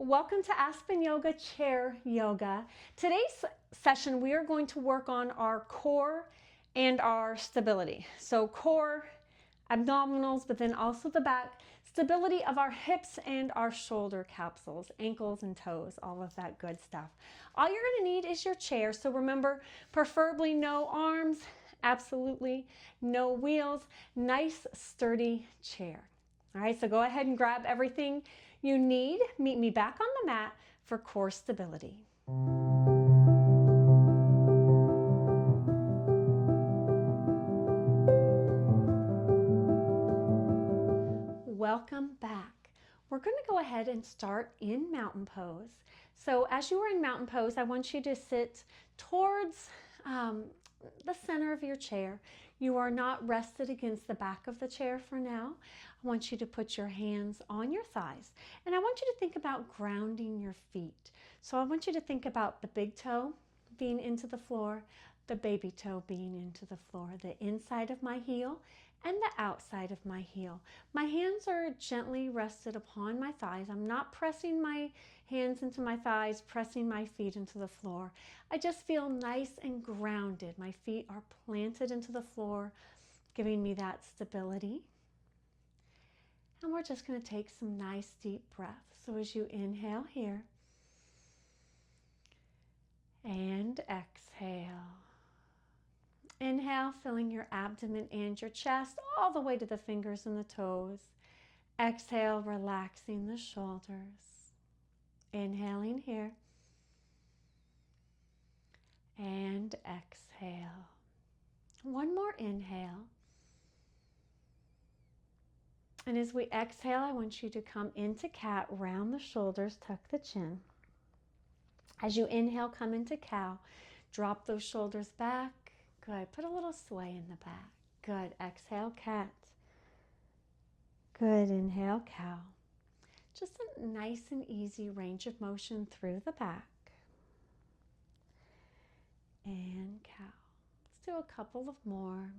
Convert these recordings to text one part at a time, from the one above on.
Welcome to Aspen Yoga Chair Yoga. Today's session we are going to work on our core and our stability. So core, abdominals, but then also the back, stability of our hips and our shoulder capsules, ankles and toes, all of that good stuff. All you're going to need is your chair. So remember, preferably no arms, absolutely no wheels, nice sturdy chair. All right, so go ahead and grab everything you need. Meet me back on the mat for core stability. Welcome back. We're going to go ahead and start in mountain pose. So as you are in mountain pose, I want you to sit towards the center of your chair. You are not rested against the back of the chair for now. I want you to put your hands on your thighs, and I want you to think about grounding your feet. So I want you to think about the big toe being into the floor, the baby toe being into the floor, the inside of my heel and the outside of my heel. My hands are gently rested upon my thighs. I'm not pressing my hands into my thighs, pressing my feet into the floor. I just feel nice and grounded. My feet are planted into the floor, giving me that stability. And we're just going to take some nice deep breaths. So as you inhale here and exhale. Inhale, filling your abdomen and your chest all the way to the fingers and the toes. Exhale, relaxing the shoulders. Inhaling here. And exhale. One more inhale. And as we exhale, I want you to come into cat, round the shoulders, tuck the chin. As you inhale, come into cow. Drop those shoulders back. Good. Put a little sway in the back. Good. Exhale, cat. Good. Inhale, cow. Just a nice and easy range of motion through the back. And cow. Let's do a couple of more.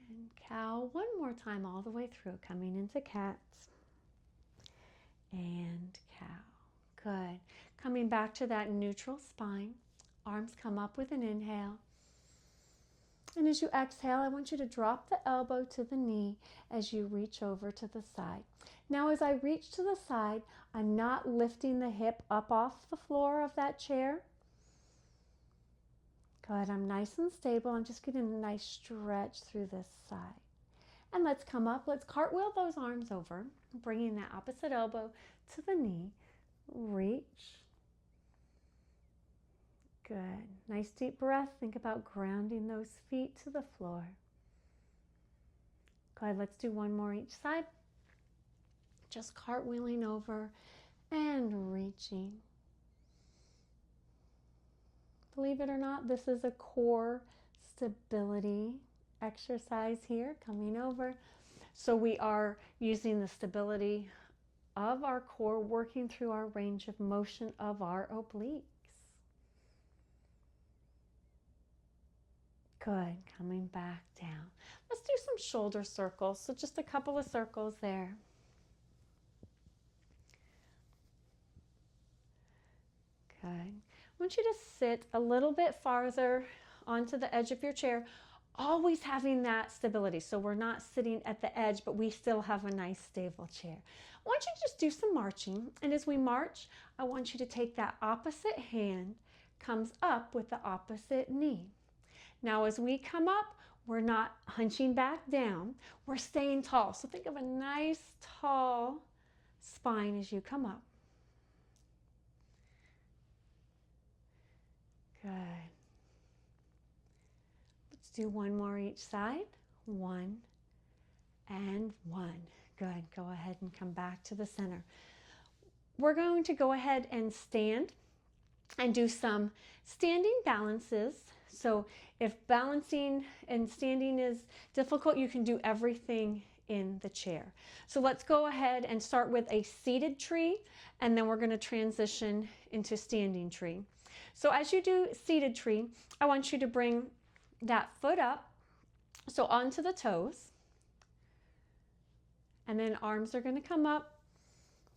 And cow. One more time all the way through. Coming into cat. And cow. Good. Coming back to that neutral spine. Arms come up with an inhale. And as you exhale, I want you to drop the elbow to the knee as you reach over to the side. Now, as I reach to the side, I'm not lifting the hip up off the floor of that chair. Good. I'm nice and stable. I'm just getting a nice stretch through this side. And let's come up. Let's cartwheel those arms over, bringing that opposite elbow to the knee. Reach. Good. Nice deep breath. Think about grounding those feet to the floor. Good. Let's do one more each side. Just cartwheeling over and reaching. Believe it or not, this is a core stability exercise here, coming over. So we are using the stability of our core, working through our range of motion of our obliques. Good. Coming back down. Let's do some shoulder circles. So just a couple of circles there. Good. I want you to sit a little bit farther onto the edge of your chair, always having that stability. So we're not sitting at the edge, but we still have a nice stable chair. I want you to just do some marching. And as we march, I want you to take that opposite hand, comes up with the opposite knee. Now, as we come up, we're not hunching back down. We're staying tall. So think of a nice tall spine as you come up. Good. Let's do one more each side. 1 and 1. Good. Go ahead and come back to the center. We're going to go ahead and stand and do some standing balances. So if balancing and standing is difficult, you can do everything in the chair. So let's go ahead and start with a seated tree, and then we're going to transition into standing tree. So as you do seated tree, I want you to bring that foot up, so onto the toes, And then arms are going to come up,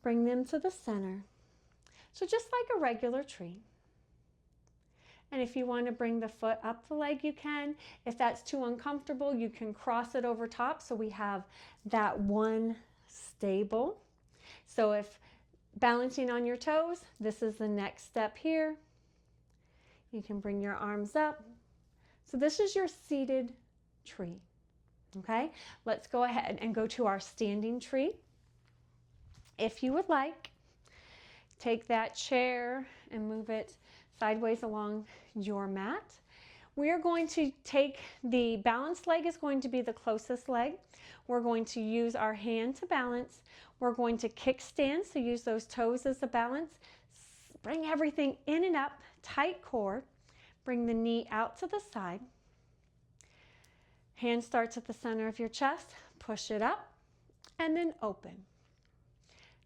bring them to the center. So just like a regular tree. And if you want to bring the foot up the leg, you can. If that's too uncomfortable, you can cross it over top so we have that one stable. So if balancing on your toes, this is the next step here. You can bring your arms up. So this is your seated tree. Okay, let's go ahead and go to our standing tree. If you would like, take that chair and move it sideways along your mat. We are going to take the balanced leg is going to be the closest leg. We're going to use our hand to balance. We're going to kickstand, so use those toes as a balance. Bring everything in and up, tight core. Bring the knee out to the side. Hand starts at the center of your chest. Push it up and then open.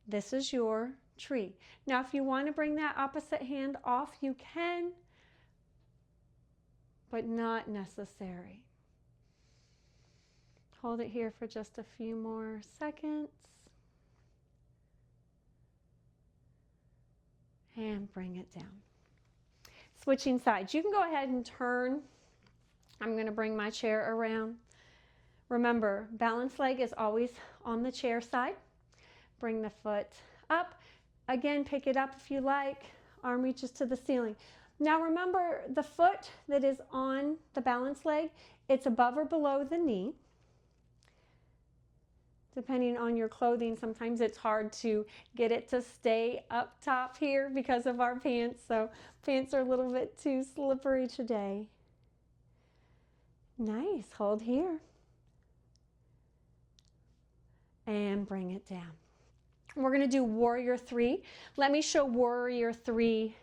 This is your tree. Now, if you want to bring that opposite hand off, you can, but not necessary. Hold it here for just a few more seconds. And bring it down. Switching sides. You can go ahead and turn. I'm going to bring my chair around. Remember, balanced leg is always on the chair side. Bring the foot up. Again, pick it up if you like. Arm reaches to the ceiling. Now remember, the foot that is on the balanced leg, it's above or below the knee. Depending on your clothing, sometimes it's hard to get it to stay up top here because of our pants. So pants are a little bit too slippery today. Nice, hold here. And bring it down. We're going to do warrior three. Let me show warrior three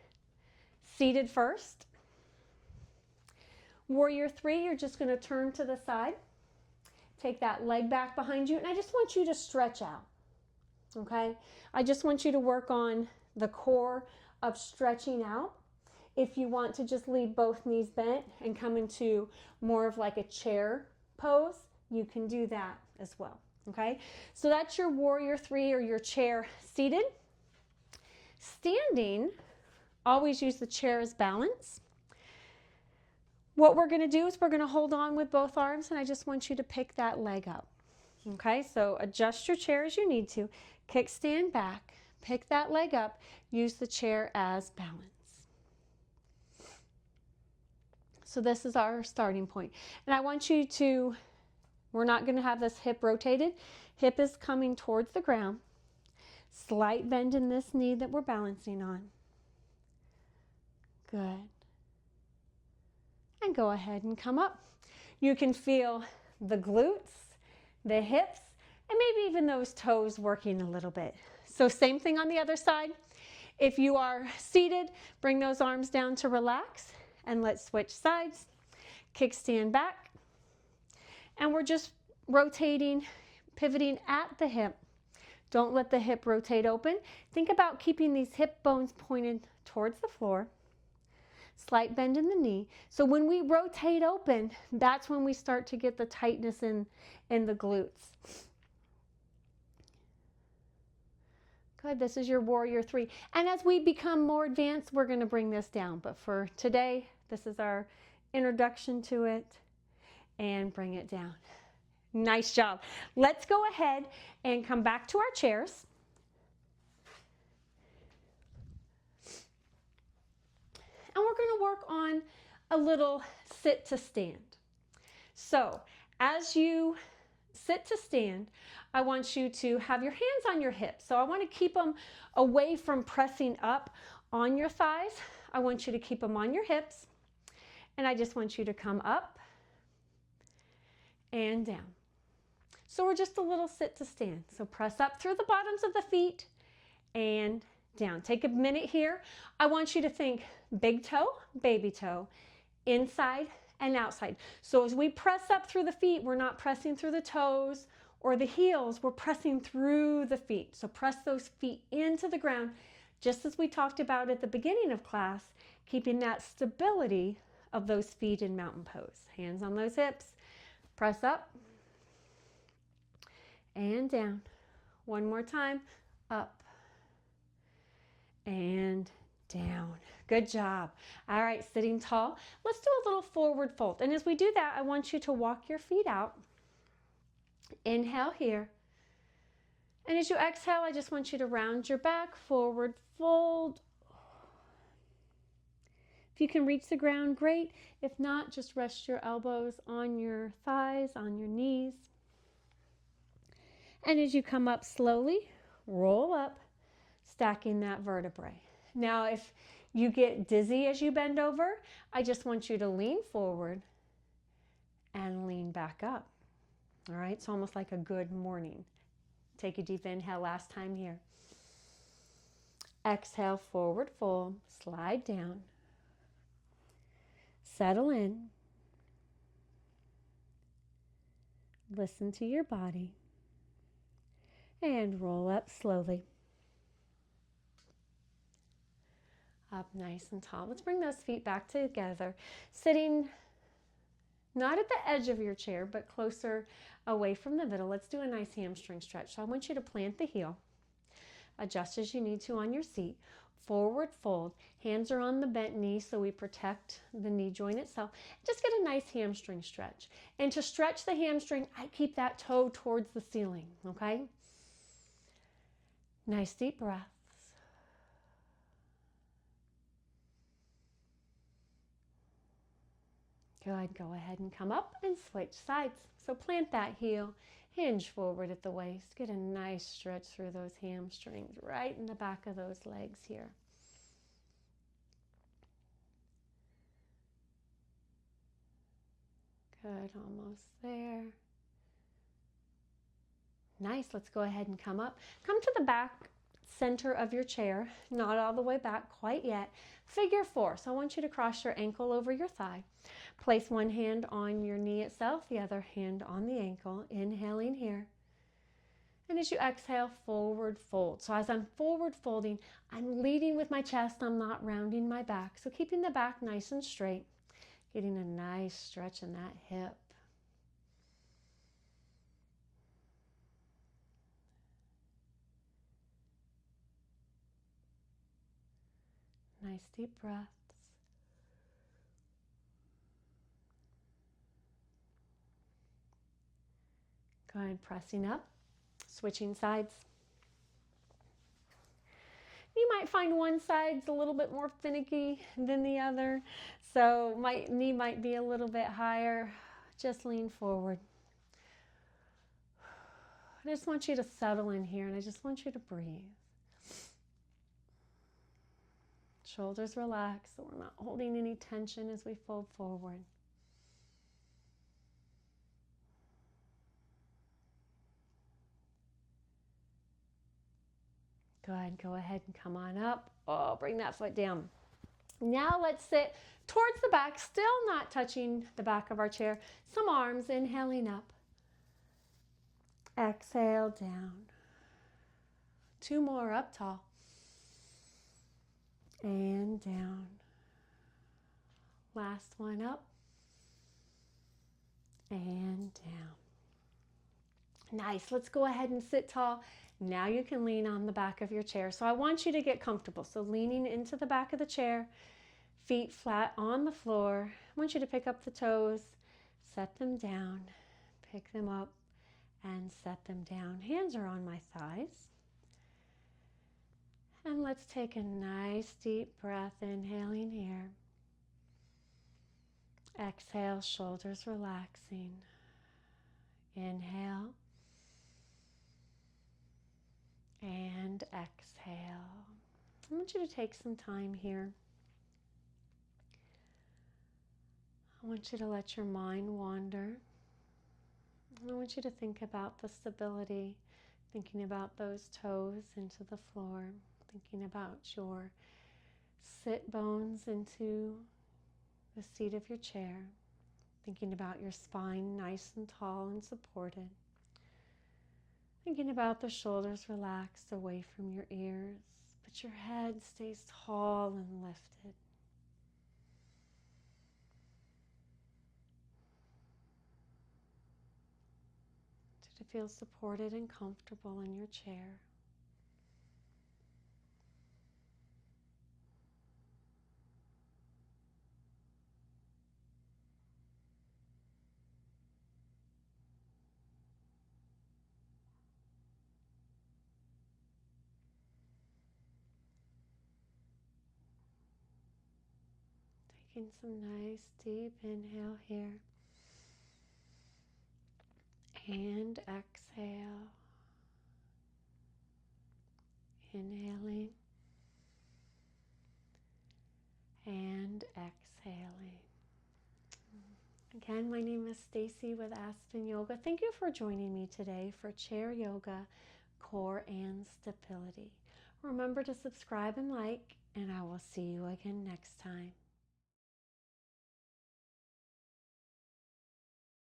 seated first. Warrior three, you're just going to turn to the side. Take that leg back behind you, and I just want you to stretch out, okay? I just want you to work on the core of stretching out. If you want to just leave both knees bent and come into more of like a chair pose, you can do that as well, okay? So that's your warrior three or your chair seated. Standing, always use the chair as balance. What we're going to do is we're going to hold on with both arms, and I just want you to pick that leg up. Okay, so adjust your chair as you need to. Kickstand back, pick that leg up, use the chair as balance. So this is our starting point. And I want you to, we're not going to have this hip rotated. Hip is coming towards the ground. Slight bend in this knee that we're balancing on. Good. And go ahead and come up. You can feel the glutes, the hips, and maybe even those toes working a little bit. So same thing on the other side. If you are seated, bring those arms down to relax, and let's switch sides. Kickstand back, and we're just rotating, pivoting at the hip. Don't let the hip rotate open. Think about keeping these hip bones pointed towards the floor. Slight bend in the knee. So when we rotate open, that's when we start to get the tightness in the glutes. Good, this is your warrior three. And as we become more advanced, we're going to bring this down. But for today, this is our introduction to it, and bring it down. Nice job. Let's go ahead and come back to our chairs. And we're going to work on a little sit to stand. So as you sit to stand, I want you to have your hands on your hips. So I want to keep them away from pressing up on your thighs. I want you to keep them on your hips. And I just want you to come up and down. So we're just a little sit to stand. So press up through the bottoms of the feet and down. Take a minute here. I want you to think big toe, baby toe, inside and outside. So as we press up through the feet, we're not pressing through the toes or the heels, we're pressing through the feet. So press those feet into the ground, just as we talked about at the beginning of class, keeping that stability of those feet in mountain pose. Hands on those hips, press up and down. One more time, up and down. Good job. All right, sitting tall. Let's do a little forward fold. And as we do that, I want you to walk your feet out. Inhale here. And as you exhale, I just want you to round your back, forward fold. If you can reach the ground, great. If not, just rest your elbows on your thighs, on your knees. And as you come up slowly, roll up, stacking that vertebrae. Now, if you get dizzy as you bend over, I just want you to lean forward and lean back up. All right, it's almost like a good morning. Take a deep inhale last time here. Exhale, forward fold, slide down. Settle in. Listen to your body. And roll up slowly. Up nice and tall. Let's bring those feet back together. Sitting not at the edge of your chair, but closer away from the middle. Let's do a nice hamstring stretch. So I want you to plant the heel. Adjust as you need to on your seat. Forward fold. Hands are on the bent knee so we protect the knee joint itself. Just get a nice hamstring stretch. And to stretch the hamstring, I keep that toe towards the ceiling, okay? Nice deep breaths. Good. Go ahead and come up and switch sides. So plant that heel. Hinge forward at the waist. Get a nice stretch through those hamstrings, right in the back of those legs here. Good, almost there. Nice, let's go ahead and come up. Come to the back center of your chair, not all the way back quite yet. Figure four, so I want you to cross your ankle over your thigh. Place one hand on your knee itself, the other hand on the ankle, inhaling here. And as you exhale, forward fold. So as I'm forward folding, I'm leading with my chest, I'm not rounding my back. So keeping the back nice and straight, getting a nice stretch in that hip. Nice deep breaths. Go ahead, pressing up, switching sides. You might find one side's a little bit more finicky than the other, so my knee might be a little bit higher. Just lean forward. I just want you to settle in here, and I just want you to breathe. Shoulders relaxed, so we're not holding any tension as we fold forward. Good, go ahead and come on up. Oh, bring that foot down. Now let's sit towards the back, still not touching the back of our chair. Some arms, inhaling up. Exhale down. Two more, up tall. And down. Last one, up. And down. Nice, let's go ahead and sit tall. Now you can lean on the back of your chair. So I want you to get comfortable. So leaning into the back of the chair, feet flat on the floor. I want you to pick up the toes, set them down, pick them up, and set them down. Hands are on my thighs. And let's take a nice deep breath, inhaling here. Exhale, shoulders relaxing. Inhale. And exhale. I want you to take some time here. I want you to let your mind wander. I want you to think about the stability, thinking about those toes into the floor, thinking about your sit bones into the seat of your chair, thinking about your spine nice and tall and supported. Thinking about the shoulders relaxed away from your ears, but your head stays tall and lifted. to feel supported and comfortable in your chair. Taking some nice deep inhale here. And exhale. Inhaling. And exhaling. Again, my name is Stacie with Aspen Yoga. Thank you for joining me today for chair yoga, core and stability. Remember to subscribe and like, and I will see you again next time.